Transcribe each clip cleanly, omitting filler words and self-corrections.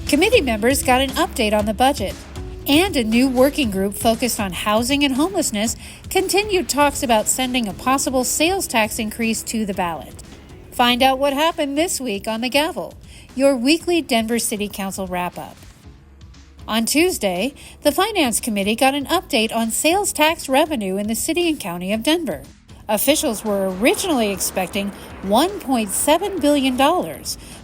Committee members got an update on the budget. And a new working group focused on housing and homelessness continued talks about sending a possible sales tax increase to the ballot. Find out what happened this week on The Gavel, your weekly Denver City Council wrap-up. On Tuesday, the Finance Committee got an update on sales tax revenue in the city and county of Denver. Officials were originally expecting $1.7 billion,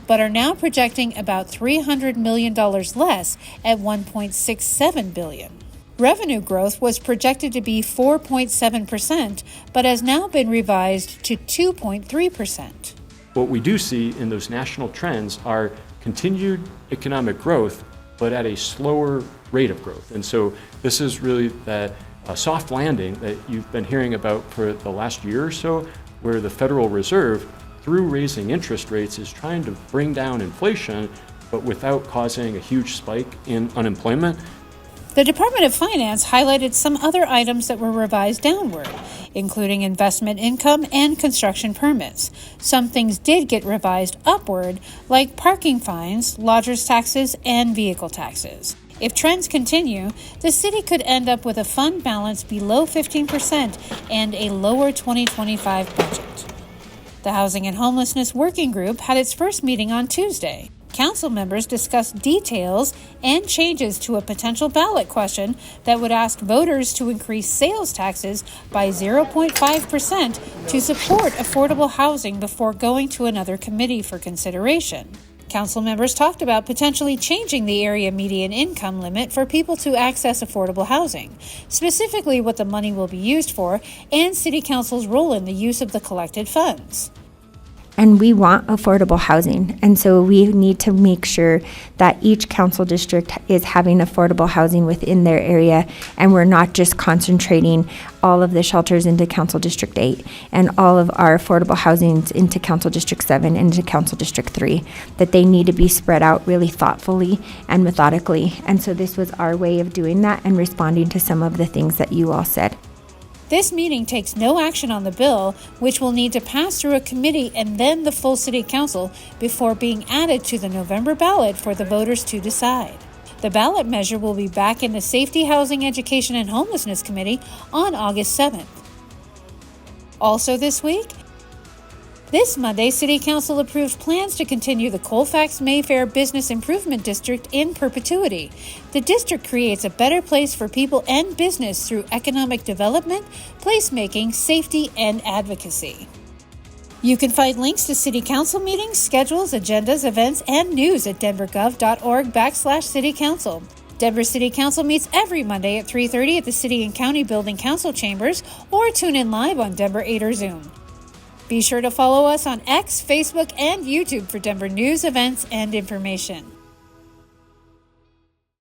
but are now projecting about $300 million less at $1.67 billion. Revenue growth was projected to be 4.7%, but has now been revised to 2.3%. What we do see in those national trends are continued economic growth, but at a slower rate of growth. And so this is really that soft landing that you've been hearing about for the last year or so, where the Federal Reserve, through raising interest rates, is trying to bring down inflation, but without causing a huge spike in unemployment. The Department of Finance highlighted some other items that were revised downward, including investment income and construction permits. Some things did get revised upward, like parking fines, lodgers taxes, and vehicle taxes. If trends continue, the city could end up with a fund balance below 15% and a lower 2025 budget. The Housing and Homelessness Working Group had its first meeting on Tuesday. Council members discussed details and changes to a potential ballot question that would ask voters to increase sales taxes by 0.5% to support affordable housing before going to another committee for consideration. Council members talked about potentially changing the area median income limit for people to access affordable housing, specifically what the money will be used for, and City Council's role in the use of the collected funds. And we want affordable housing. And so we need to make sure that each council district is having affordable housing within their area. And we're not just concentrating all of the shelters into Council District 8 and all of our affordable housings into Council District 7 and into Council District 3, that they need to be spread out really thoughtfully and methodically. And so this was our way of doing that and responding to some of the things that you all said. This meeting takes no action on the bill, which will need to pass through a committee and then the full City Council before being added to the November ballot for the voters to decide. The ballot measure will be back in the Safety, Housing, Education, and Homelessness Committee on August 7th. Also this week, this Monday, City Council approved plans to continue the Colfax-Mayfair Business Improvement District in perpetuity. The district creates a better place for people and business through economic development, placemaking, safety, and advocacy. You can find links to City Council meetings, schedules, agendas, events, and news at denvergov.org/City Council. Denver City Council meets every Monday at 3:30 at the City and County Building Council Chambers, or tune in live on Denver 8 or Zoom. Be sure to follow us on X, Facebook, and YouTube for Denver news, events, and information.